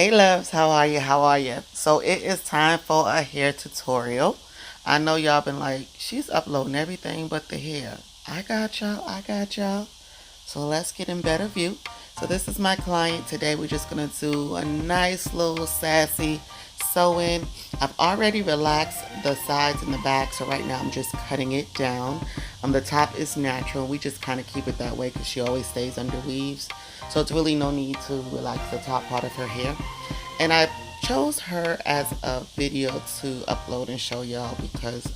Hey loves, how are you? How are you? So it is time for a hair tutorial. I know y'all been like, she's uploading everything but the hair. I got y'all, I got y'all. So let's get in better view. So this is my client. Today we're just gonna do a nice little sassy sew-in. I've already relaxed the sides and the back, so right now I'm just cutting it down. The top is natural. We just kind of keep it that way because she always stays under weaves. So it's really no need to relax the top part of her hair. And I chose her as a video to upload and show y'all because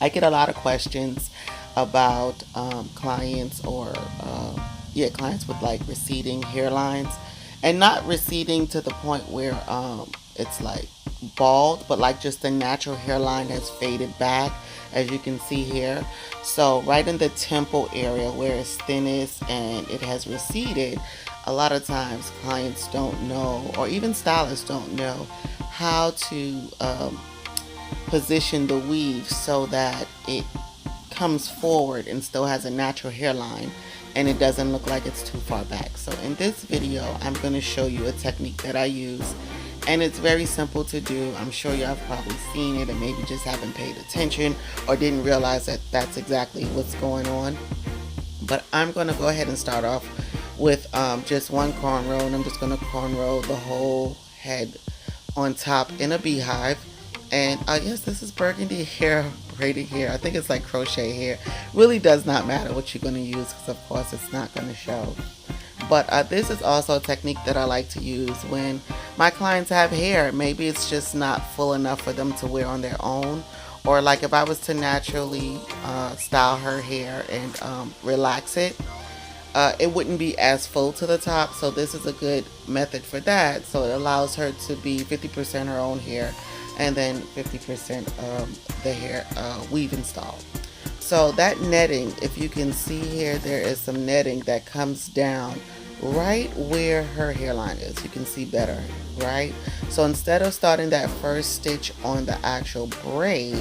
I get a lot of questions about clients or clients with like receding hairlines, and not receding to the point where it's like bald, but like just the natural hairline has faded back, as you can see here. So right in the temple area where it's thinnest and it has receded, a lot of times clients don't know, or even stylists don't know, how to position the weave so that it comes forward and still has a natural hairline and it doesn't look like it's too far back. So in this video, I'm going to show you a technique that I use, and it's very simple to do. I'm sure you have probably seen it and maybe just haven't paid attention or didn't realize that that's exactly what's going on. But I'm going to go ahead and start off with just one cornrow, and I'm just going to cornrow the whole head on top in a beehive. And yes, this is burgundy hair, braided hair. I think it's like crochet hair. Really does not matter what you're going to use because of course it's not going to show. But this is also a technique that I like to use when my clients have hair. Maybe it's just not full enough for them to wear on their own. Or like if I was to naturally style her hair and relax it, it wouldn't be as full to the top. So this is a good method for that. So it allows her to be 50% her own hair and then 50% the hair weave installed. So that netting, if you can see here, there is some netting that comes down right where her hairline is. You can see better, right? So instead of starting that first stitch on the actual braid,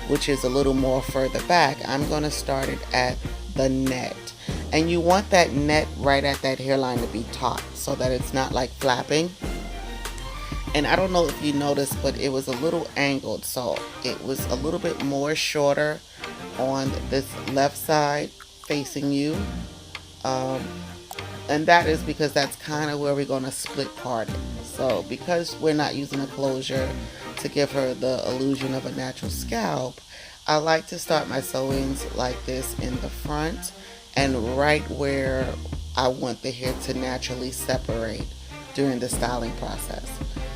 which is a little more further back, I'm going to start it at the net. And you want that net right at that hairline to be taut so that it's not like flapping. And I don't know if you noticed, but it was a little angled, so it was a little bit more shorter on this left side facing you. And that is because that's kind of where we're going to split part it. So because we're not using a closure to give her the illusion of a natural scalp, I like to start my sew-ins like this in the front and right where I want the hair to naturally separate during the styling process.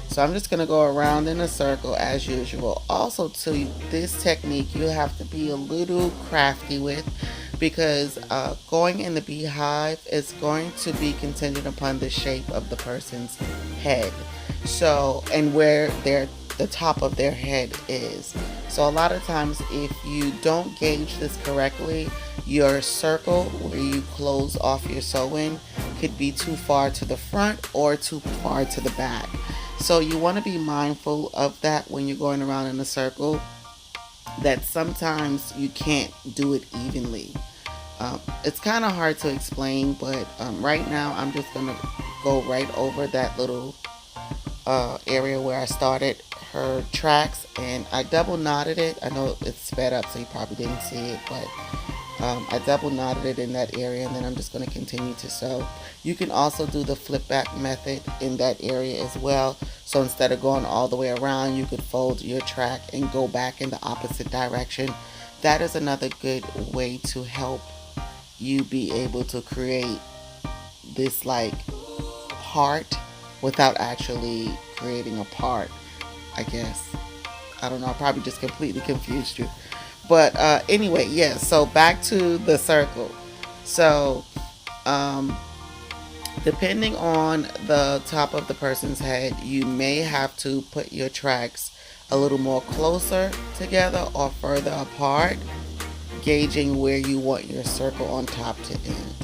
So I'm just going to go around in a circle as usual. Also, to this technique, you have to be a little crafty with, because going in the beehive is going to be contingent upon the shape of the person's head. So, and where the top of their head is. So a lot of times if you don't gauge this correctly, your circle where you close off your sew-in could be too far to the front or too far to the back. So you want to be mindful of that when you're going around in a circle, that sometimes you can't do it evenly. It's kind of hard to explain, but right now I'm just going to go right over that little area where I started her tracks, and I double knotted it. I know it's sped up so you probably didn't see it, but I double knotted it in that area, and then I'm just going to continue to sew. You can also do the flip back method in that area as well. So instead of going all the way around, you could fold your track and go back in the opposite direction. That is another good way to help you be able to create this like part without actually creating a part, I guess. I don't know, I probably just completely confused you. But anyway, yeah, so back to the circle. So depending on the top of the person's head, you may have to put your tracks a little more closer together or further apart, gauging where you want your circle on top to end.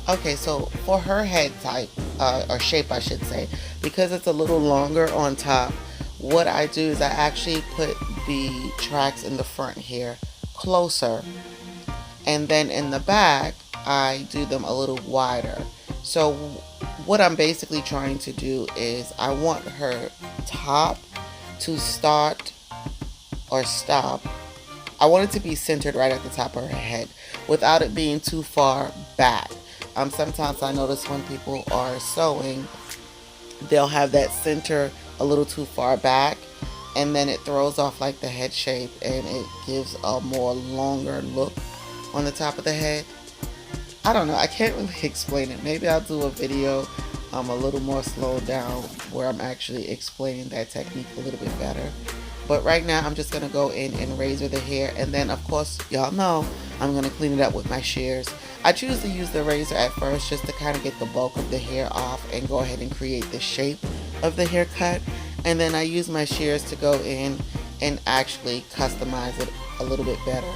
Okay, so for her head type, or shape I should say, because it's a little longer on top, what I do is I actually put the tracks in the front here closer, and then in the back I do them a little wider. So what I'm basically trying to do is I want her top to start or stop. I want it to be centered right at the top of her head without it being too far back. Sometimes I notice when people are sewing, they'll have that center a little too far back, and then it throws off like the head shape and it gives a more longer look on the top of the head. I don't know, I can't really explain it. Maybe I'll do a video a little more slowed down where I'm actually explaining that technique a little bit better. But right now I'm just going to go in and razor the hair, and then of course y'all know I'm going to clean it up with my shears. I choose to use the razor at first just to kind of get the bulk of the hair off and go ahead and create the shape of the haircut, and then I use my shears to go in and actually customize it a little bit better.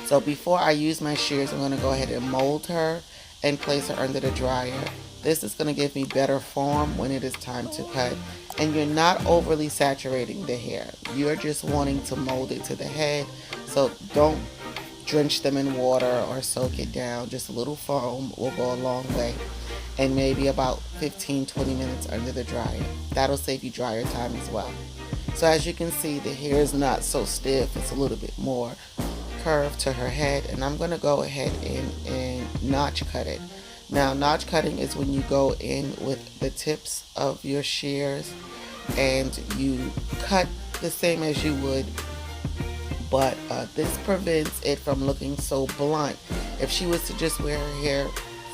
So before I use my shears, I'm going to go ahead and mold her and place her under the dryer. This is going to give me better form when it is time to cut. And you're not overly saturating the hair. You're just wanting to mold it to the head. So don't drench them in water or soak it down. Just a little foam will go a long way. And maybe about 15-20 minutes under the dryer. That'll save you dryer time as well. So as you can see, the hair is not so stiff. It's a little bit more curved to her head. And I'm going to go ahead and notch cut it. Now, notch cutting is when you go in with the tips of your shears and you cut the same as you would, but this prevents it from looking so blunt. If she was to just wear her hair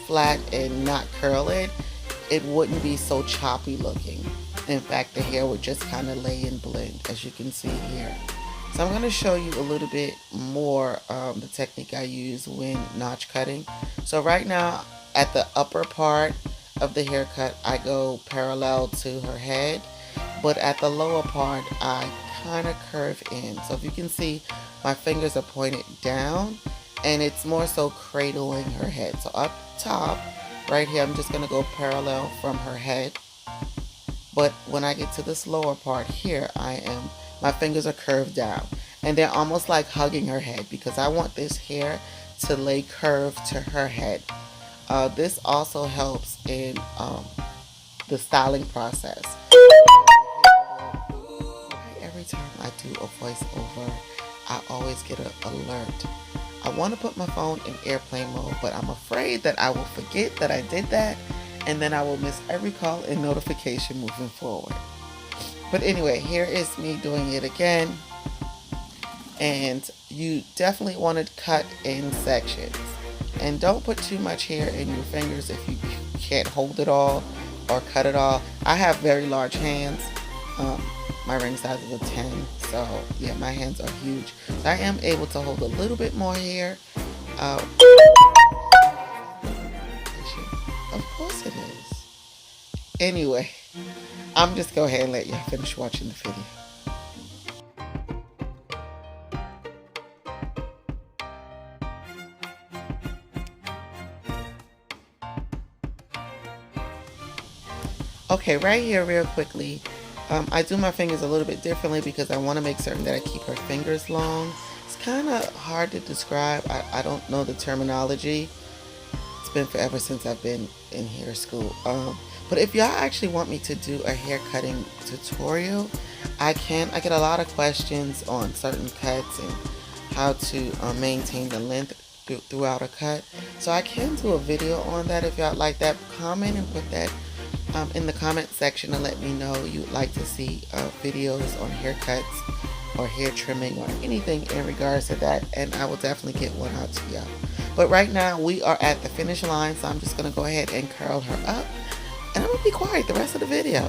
flat and not curl it, it wouldn't be so choppy looking. In fact, the hair would just kind of lay and blend, as you can see here. So I'm going to show you a little bit more the technique I use when notch cutting. So right now, at the upper part of the haircut, I go parallel to her head, but at the lower part, I kind of curve in. So if you can see, my fingers are pointed down, and it's more so cradling her head. So up top, right here, I'm just going to go parallel from her head. But when I get to this lower part here, my fingers are curved down, and they're almost like hugging her head because I want this hair to lay curved to her head. This also helps in the styling process. Every time I do a voiceover, I always get an alert. I want to put my phone in airplane mode, but I'm afraid that I will forget that I did that, and then I will miss every call and notification moving forward. But anyway, here is me doing it again. And you definitely want to cut in sections. And don't put too much hair in your fingers if you can't hold it all or cut it all. I have very large hands. My ring size is a 10. So yeah, my hands are huge. So I am able to hold a little bit more hair. Of course it is. Anyway, I'm just go ahead and let y'all finish watching the video. Okay, right here real quickly, I do my fingers a little bit differently because I want to make certain that I keep her fingers long. It's kind of hard to describe. I don't know the terminology. It's been forever since I've been in hair school. But if y'all actually want me to do a hair cutting tutorial, I can. I get a lot of questions on certain cuts and how to maintain the length throughout a cut. So I can do a video on that if y'all like that. Comment and put that in the comment section and let me know you'd like to see videos on haircuts or hair trimming or anything in regards to that, and I will definitely get one out to y'all. But right now we are at the finish line, so I'm just going to go ahead and curl her up, and I'm going to be quiet the rest of the video.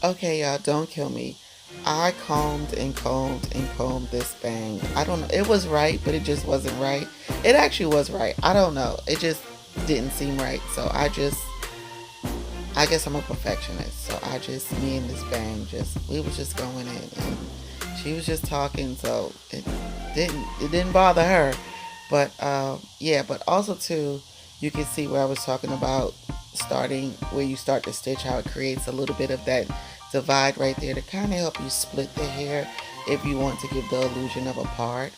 Okay, y'all, don't kill me. I combed and combed and combed this bang. I don't know. It was right, but it just wasn't right. It actually was right. I don't know. It just didn't seem right. So I guess I'm a perfectionist. So me and this bang we was just going in, and she was just talking. So it didn't bother her. But yeah, but also too, you can see where I was talking about starting where you start to stitch, how it creates a little bit of that divide right there to kind of help you split the hair if you want to give the illusion of a part.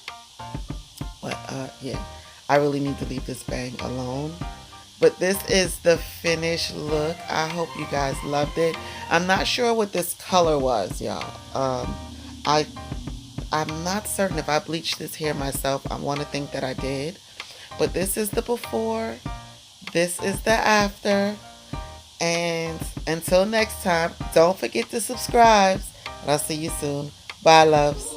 But yeah, I really need to leave this bang alone. But this is the finished look. I hope you guys loved it. I'm not sure what this color was, y'all. I I'm not certain if I bleached this hair myself. I want to think that I did. But this is the before. This is the after. And until next time, don't forget to subscribe. And I'll see you soon. Bye, loves.